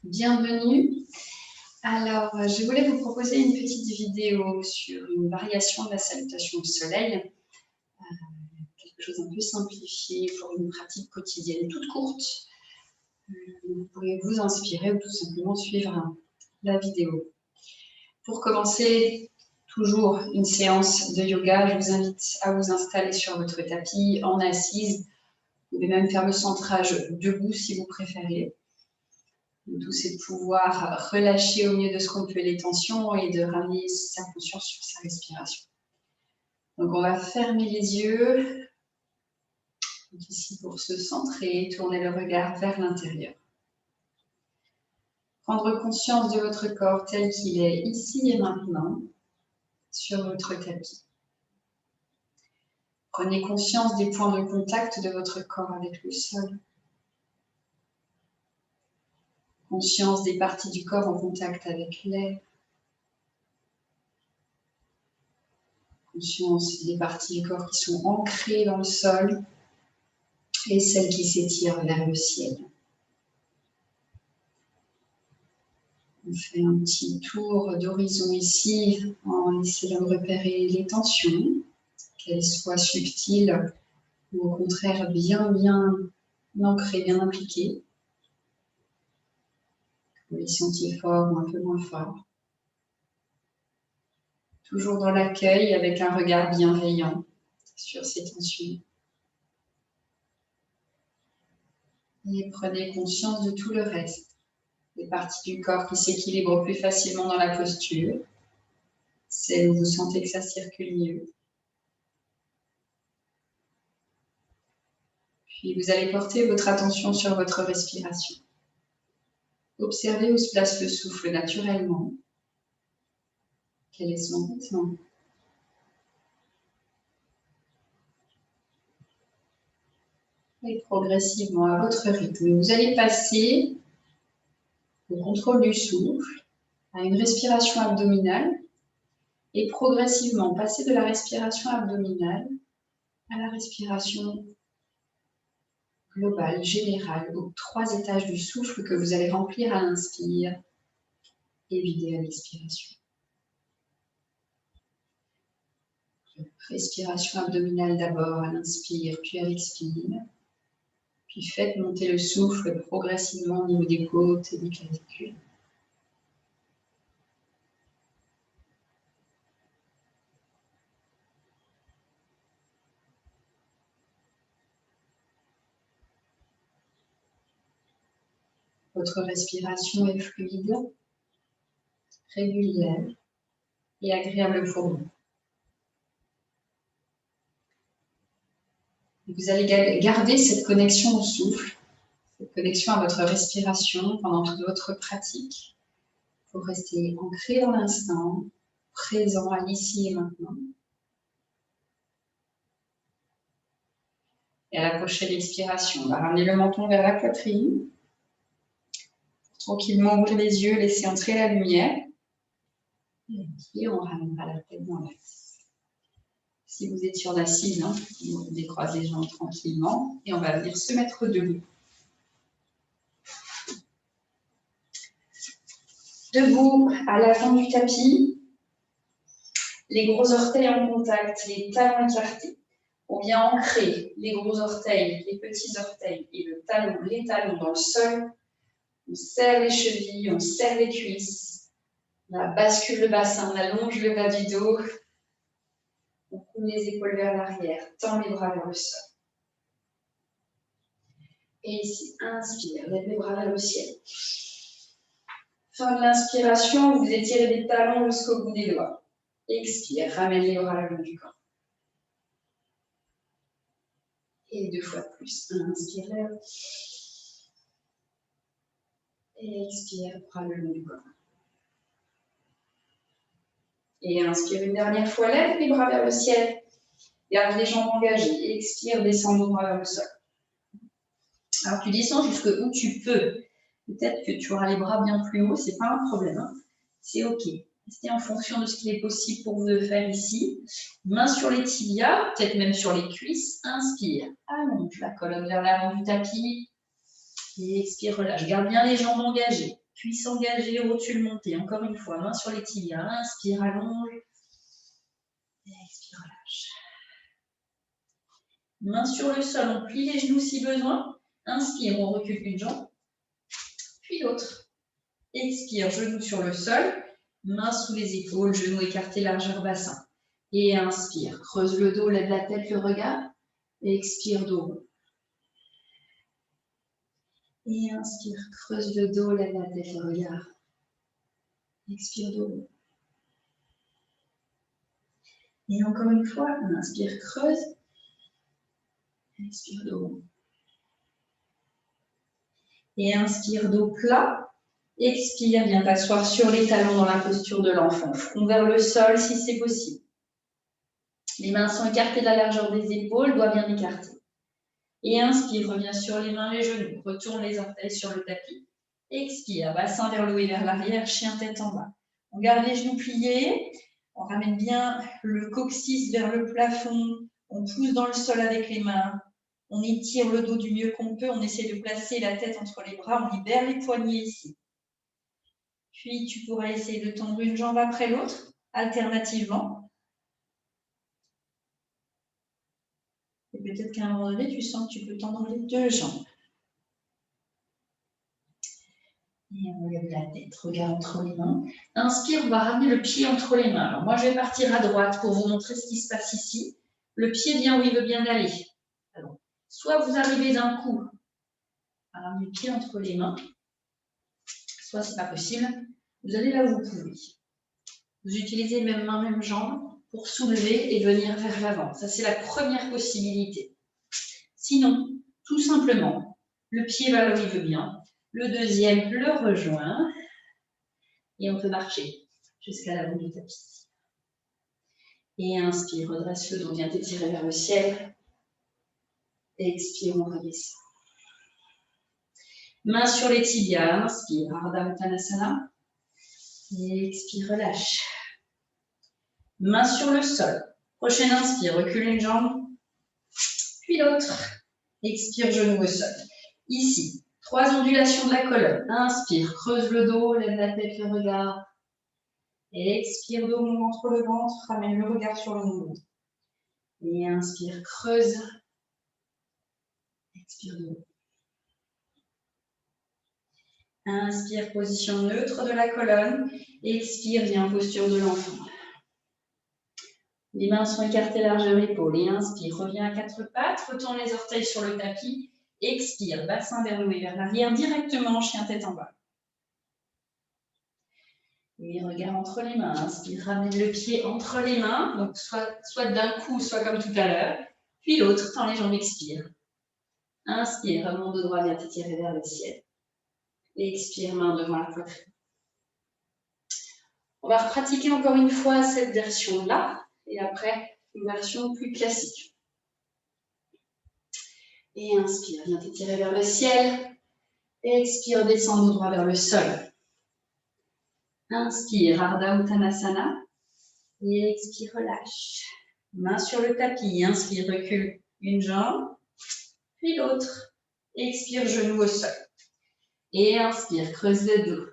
Bienvenue. Alors, je voulais vous proposer une petite vidéo sur une variation de la salutation au soleil, quelque chose un peu simplifié pour une pratique quotidienne toute courte. Vous pourriez vous inspirer ou tout simplement suivre la vidéo. Pour commencer, toujours une séance de yoga. Je vous invite à vous installer sur votre tapis en assise. Vous pouvez même faire le centrage debout si vous préférez. Le tout, c'est de pouvoir relâcher au mieux de ce qu'on peut les tensions et de ramener sa conscience sur sa respiration. Donc, on va fermer les yeux. Donc, ici, pour se centrer, tourner le regard vers l'intérieur. Prendre conscience de votre corps tel qu'il est ici et maintenant sur votre tapis. Prenez conscience des points de contact de votre corps avec le sol. Conscience des parties du corps en contact avec l'air. Conscience des parties du corps qui sont ancrées dans le sol et celles qui s'étirent vers le ciel. On fait un petit tour d'horizon ici en essayant de repérer les tensions, qu'elles soient subtiles ou au contraire bien ancrées, bien impliquées. Vous les sentiez fort ou un peu moins fort. Toujours dans l'accueil avec un regard bienveillant sur ces tensions. Et prenez conscience de tout le reste. Les parties du corps qui s'équilibrent plus facilement dans la posture. Celles où vous sentez que ça circule mieux. Puis vous allez porter votre attention sur votre respiration. Observez où se place le souffle naturellement. Quel est son rythme? Et progressivement, à votre rythme, vous allez passer au contrôle du souffle, à une respiration abdominale, et progressivement passer de la respiration abdominale à la respiration globale, générale, aux 3 étages du souffle que vous allez remplir à l'inspire et vider à l'expiration. Respiration abdominale d'abord à l'inspire, puis à l'expire. Puis faites monter le souffle progressivement au niveau des côtes et des clavicules. Votre respiration est fluide, régulière et agréable pour vous. Vous allez garder cette connexion au souffle, cette connexion à votre respiration pendant toute votre pratique, pour rester ancré dans l'instant, présent à l'ici et maintenant. Et à la prochaine expiration, on va ramener le menton vers la poitrine. Tranquillement ouvrir les yeux, laisser entrer la lumière. Et puis on ramènera la tête dans l'axe. Si vous êtes sur l'assise, vous décroisez les jambes tranquillement et on va venir se mettre debout. Debout à l'avant du tapis, les gros orteils en contact, les talons écartés. On vient ancrer les gros orteils, les petits orteils et les talons dans le sol. On serre les chevilles, on serre les cuisses. On bascule le bassin, on allonge le bas du dos. On coule les épaules vers l'arrière, tend les bras vers le sol. Et ici, inspire, lève les bras vers le ciel. Fin de l'inspiration, vous étirez les talons jusqu'au bout des doigts. Expire, ramène les bras le long du corps. Et 2 fois de plus. Inspire, lève. Et expire, bras le long du corps. Et inspire une dernière fois, lève les bras vers le ciel. Garde les jambes engagées. Expire, descends les bras vers le sol. Alors tu descends jusque où tu peux. Peut-être que tu auras les bras bien plus hauts, c'est pas un problème. C'est ok. Restez en fonction de ce qu'il est possible pour vous de faire ici. Mains sur les tibias, peut-être même sur les cuisses. Inspire, allonge la colonne vers l'avant du tapis. Et expire, relâche. Garde bien les jambes engagées. Cuisse engagée, rotule montée. Encore une fois, main sur les tibias. Inspire, allonge. Et expire, relâche. Main sur le sol, on plie les genoux si besoin. Inspire, on recule une jambe. Puis l'autre. Expire, genoux sur le sol. Main sous les épaules, genoux écartés, largeur bassin. Et inspire, creuse le dos, lève la tête, le regard. Expire, dos rond. Et inspire, creuse le dos, lève la tête, le regard. Expire, dos rond. Et encore une fois, inspire, creuse. Expire, dos rond. Et inspire, dos plat. Expire, viens t'asseoir sur les talons dans la posture de l'enfant. Front vers le sol si c'est possible. Les mains sont écartées de la largeur des épaules, doigts bien écartés. Et inspire, reviens sur les mains, les genoux. Retourne les orteils sur le tapis. Expire, bassin vers le haut et vers l'arrière, chien tête en bas. On garde les genoux pliés. On ramène bien le coccyx vers le plafond. On pousse dans le sol avec les mains. On étire le dos du mieux qu'on peut. On essaie de placer la tête entre les bras. On libère les poignets ici. Puis, tu pourras essayer de tendre une jambe après l'autre, alternativement. Et peut-être qu'à un moment donné, tu sens que tu peux tendre les deux jambes. Et on lève la tête, regard entre les mains. Inspire, on va ramener le pied entre les mains. Alors moi, je vais partir à droite pour vous montrer ce qui se passe ici. Le pied vient où il veut bien aller. Alors, soit vous arrivez d'un coup à ramener le pied entre les mains, soit c'est pas possible. Vous allez là où vous pouvez. Vous utilisez même main, même jambe pour soulever et venir vers l'avant. Ça, c'est la première possibilité. Sinon, tout simplement, le pied va là où il veut bien. Le deuxième le rejoint. Et on peut marcher jusqu'à l'avant du tapis. Et inspire, redresse le dos, viens t'étirer vers le ciel. Expire, on redescend. Main sur les tibias, inspire, Ardha Uttanasana. Et expire, relâche. Main sur le sol. Prochaine inspire, recule une jambe. Puis l'autre. Expire, genou au sol. Ici, 3 ondulations de la colonne. Inspire, creuse le dos, lève la tête, le regard. Et expire, dos mou entre le ventre, ramène le regard sur le nombril. Et inspire, creuse. Expire, dos. Inspire, position neutre de la colonne. Expire, viens en posture de l'enfant. Les mains sont écartées largeur épaule. Et inspire, reviens à 4 pattes, retourne les orteils sur le tapis. Expire, bassin vers le haut et vers l'arrière, directement, chien tête en bas. Et regard entre les mains. Inspire, ramène le pied entre les mains, donc soit d'un coup, soit comme tout à l'heure. Puis l'autre, tend les jambes, expire. Inspire, remonte de droit, viens t'étirer vers le ciel. Expire, main devant la poitrine. On va repratiquer encore une fois cette version-là, et après, une version plus classique. Et inspire, viens t'étirer vers le ciel. Expire, descends de droit vers le sol. Inspire, Ardha Uttanasana. Et expire, relâche. Main sur le tapis, inspire, recule une jambe, puis l'autre. Expire, genou au sol. Et inspire, creuse le dos.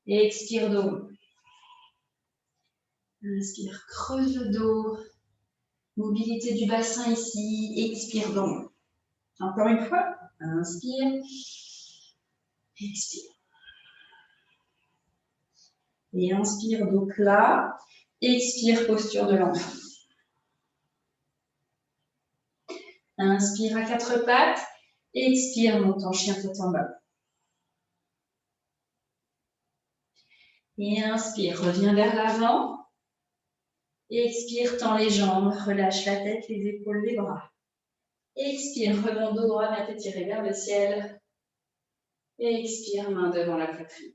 Et expire, dos. Inspire, creuse le dos. Mobilité du bassin ici. Expire, dos. Encore une fois. Inspire. Expire. Et inspire, dos plat. Expire, posture de l'enfant. Inspire à 4 pattes. Expire, monte en chien tête en bas. Et inspire, reviens vers l'avant. Expire, tends les jambes, relâche la tête, les épaules, les bras. Expire, remonte dos droit, viens t'étirer vers le ciel. Expire, main devant la poitrine.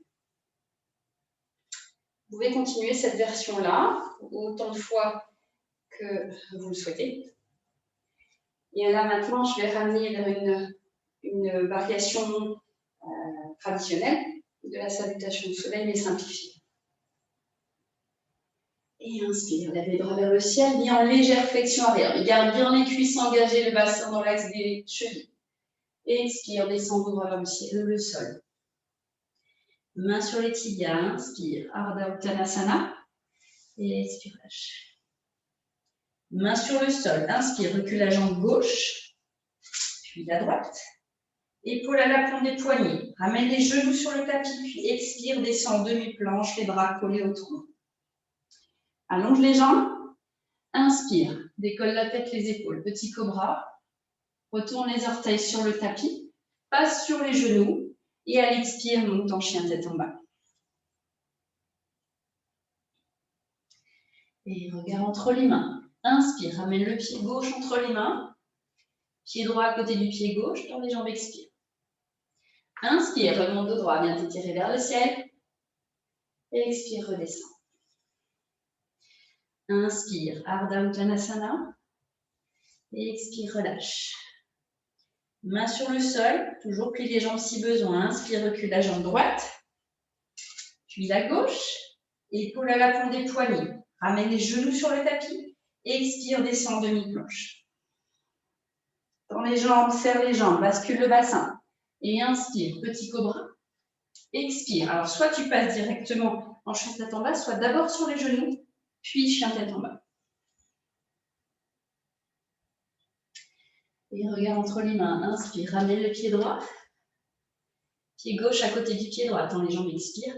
Vous pouvez continuer cette version-là autant de fois que vous le souhaitez. Et là, maintenant, je vais ramener vers une variation traditionnelle de la salutation du soleil, mais simplifiée. Et inspire, lève les bras vers le ciel, viens en légère flexion arrière. Garde bien les cuisses engagées, le bassin dans l'axe des chevilles. Expire, descends droit vers le ciel, le sol. Main sur les tibias, inspire, Ardha Uttanasana. Et expire, lâche. Main sur le sol, inspire, recule la jambe gauche, puis la droite. Épaule à la pointe des poignets. Ramène les genoux sur le tapis, puis expire, descend en demi-planche, les bras collés au tronc. Allonge les jambes. Inspire, décolle la tête, les épaules. Petit cobra. Retourne les orteils sur le tapis. Passe sur les genoux. Et à l'expire, monte en chien tête en bas. Et regarde entre les mains. Inspire, ramène le pied gauche entre les mains. Pied droit à côté du pied gauche, dans les jambes, expire. Inspire, remonte dos droit, viens t'étirer vers le ciel. Et expire, redescend. Inspire, Ardha Uttanasana. Et expire, relâche. Main sur le sol, toujours plie les jambes si besoin. Inspire, recule la jambe droite. Puis la gauche. Épaule à la pointe des poignets. Ramène les genoux sur le tapis. Expire, descend en demi-planche. Tends les jambes, serre les jambes, bascule le bassin. Et inspire, petit cobra. Expire. Alors, soit tu passes directement en chien tête en bas, soit d'abord sur les genoux, puis chien tête en bas. Et regarde entre les mains. Inspire, ramène le pied droit. Pied gauche à côté du pied droit. Tends les jambes, expire.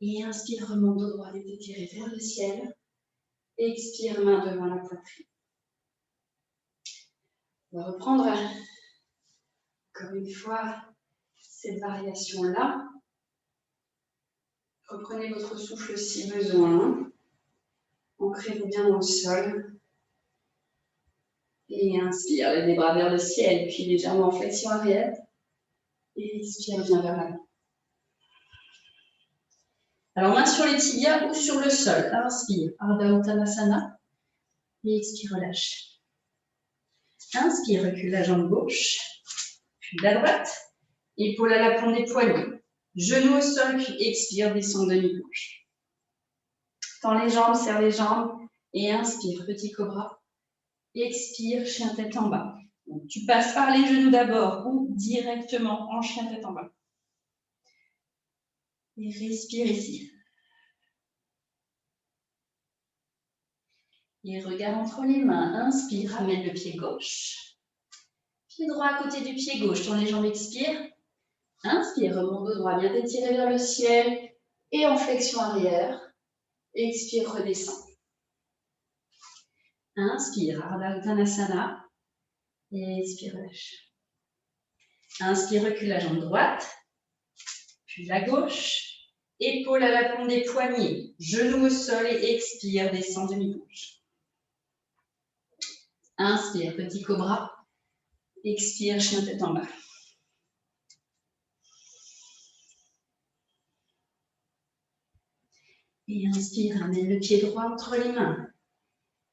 Et inspire, remonte dos droit, les étirer vers le ciel. Expire, main devant la poitrine. On va reprendre encore une fois cette variation-là. Reprenez votre souffle si besoin. Ancrez-vous bien dans le sol. Et inspire, lève les bras vers le ciel, puis légèrement en flexion arrière. Et expire, viens vers l'avant. Alors, main sur les tibias ou sur le sol. Inspire, Ardha Uttanasana. Et expire, relâche. Inspire, recule la jambe gauche, puis la droite. Épaule à la pointe des poignets. Genoux au sol, puis expire, descend demi-planche. Tends les jambes, serre les jambes. Et inspire, petit cobra. Expire, chien tête en bas. Donc, tu passes par les genoux d'abord ou directement en chien tête en bas. Et respire ici. Et regarde entre les mains. Inspire, ramène le pied gauche. Pied droit à côté du pied gauche. Tends les jambes, expire. Inspire, remonte dos droit, viens t'étirer vers le ciel. Et en flexion arrière. Expire, redescend. Inspire, Ardha Uttanasana. Et expire, relâche. Inspire, recule la jambe droite. Puis la gauche. Épaule à la pointe des poignets. Genoux au sol et expire, descend demi-planche. Inspire, petit cobra. Expire, chien tête en bas. Et inspire, ramène le pied droit entre les mains.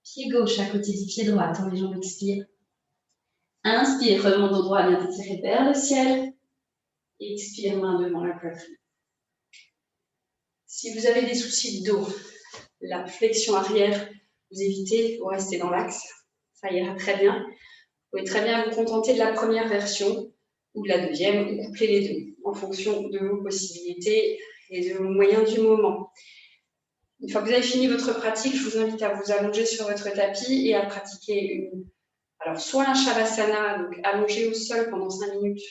Pied gauche à côté du pied droit, tends les jambes, expire. Inspire, remonte au droit, viens t'étirer vers le ciel. Expire, main devant la poitrine. Si vous avez des soucis de dos, la flexion arrière, vous évitez, vous restez dans l'axe. Ça ira très bien. Vous pouvez très bien vous contenter de la première version ou de la deuxième, ou coupler les deux en fonction de vos possibilités et de vos moyens du moment. Une fois que vous avez fini votre pratique, je vous invite à vous allonger sur votre tapis et à pratiquer alors soit un Shavasana, donc allongé au sol pendant 5 minutes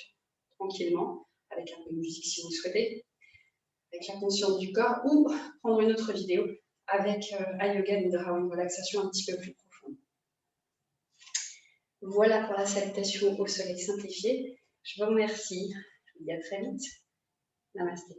tranquillement, avec un peu de musique si vous le souhaitez, avec la conscience du corps, ou prendre une autre vidéo avec un yoga nidra, une relaxation un petit peu plus profonde. Voilà pour la salutation au soleil simplifié. Je vous remercie. Je vous dis à très vite. Namasté.